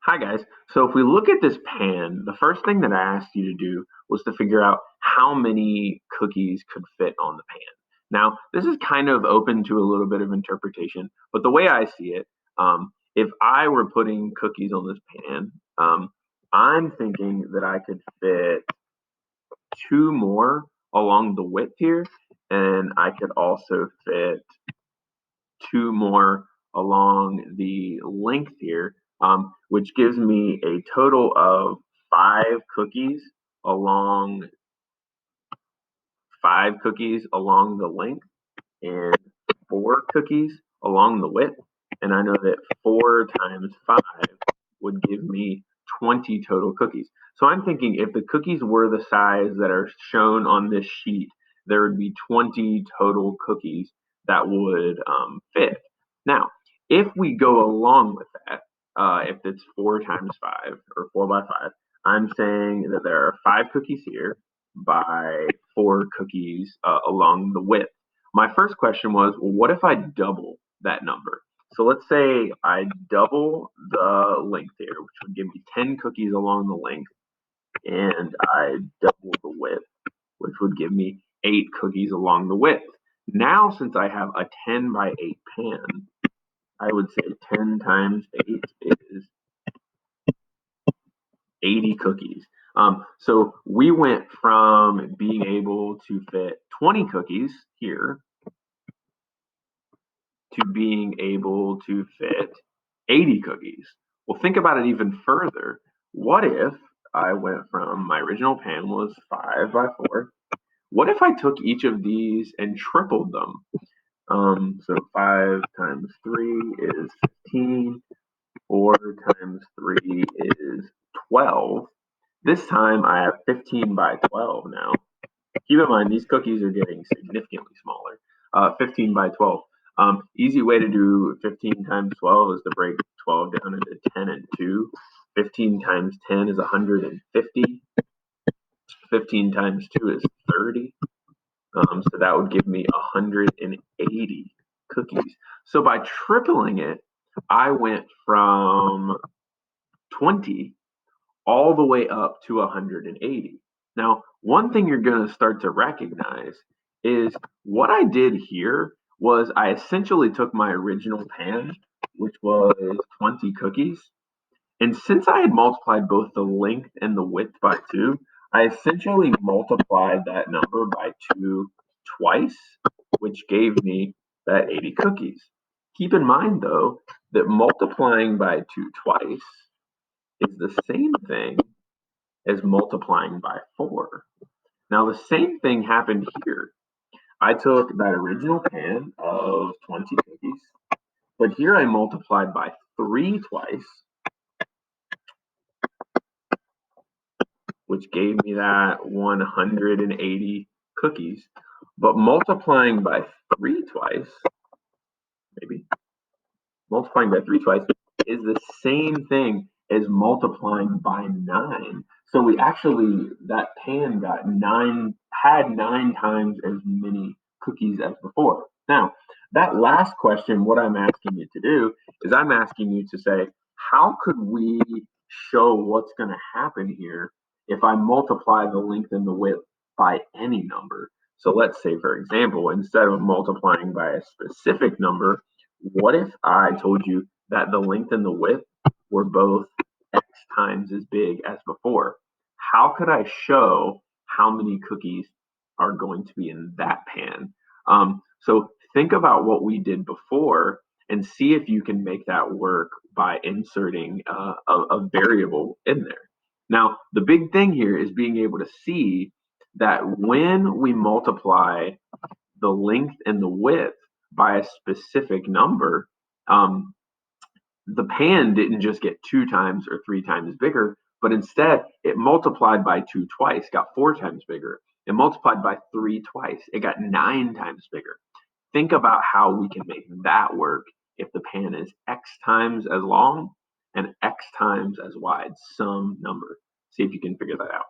Hi guys. So if we look at this pan, the first thing that I asked you to do was to figure out how many cookies could fit on the pan. Now, this is kind of open to a little bit of interpretation, but the way I see it, if I were putting cookies on this pan, I'm thinking that I could fit two more along the width here, and I could also fit two more along the length here, which gives me a total of along five cookies along the length and four cookies along the width. And I know that 4 times 5 would give me 20 total cookies. So I'm thinking if the cookies were the size that are shown on this sheet, there would be 20 total cookies that would fit. Now, if we go along with that, if it's 4 times 5 or 4 by 5, I'm saying that there are 5 cookies here by 4 cookies along the width. My first question was, well, what if I double that number? So let's say I double the length here, which would give me 10 cookies along the length, and I double the width, which would give me 8 cookies along the width. Now, since I have a 10 by 8 pan, I would say 10 times 8 is 80 cookies. So we went from being able to fit 20 cookies here to being able to fit 80 cookies. Well, think about it even further. What if I went from my original pan was 5 by 4? What if I took each of these and tripled them? So 5 times 3 is 15. 4 times 3 is 12. This time I have 15 by 12 now. Keep in mind, these cookies are getting significantly smaller. 15 by 12. Easy way to do 15 times 12 is to break 12 down into 10 and 2. 15 times 10 is 150. 15 times 2 is 30. So that would give me 180 cookies. So by tripling it, I went from 20 all the way up to 180. Now, one thing you're going to start to recognize is what I did here was I essentially took my original pan, which was 20 cookies, and since I had multiplied both the length and the width by 2, I essentially multiplied that number by 2 twice, which gave me that 80 cookies. Keep in mind, though, that multiplying by 2 twice is the same thing as multiplying by 4. Now, the same thing happened here. I took that original pan of 20 cookies, but here I multiplied by 3 twice, which gave me that 180 cookies. But multiplying by 3 twice, maybe, multiplying by 3 twice is the same thing as multiplying by 9. So we actually, that pan had 9 times as many cookies as before. Now, that last question, what I'm asking you to do is I'm asking you to say, how could we show what's going to happen here if I multiply the length and the width by any number? So let's say, for example, instead of multiplying by a specific number, what if I told you that the length and the width were both X times as big as before? How could I show how many cookies are going to be in that pan? So think about what we did before and see if you can make that work by inserting a variable in there. Now, the big thing here is being able to see that when we multiply the length and the width by a specific number, um, the pan didn't just get 2 times or 3 times bigger, but instead it multiplied by 2 twice, got 4 times bigger. It multiplied by 3 twice, it got 9 times bigger. Think about how we can make that work if the pan is X times as long and X times as wide, some number. See if you can figure that out.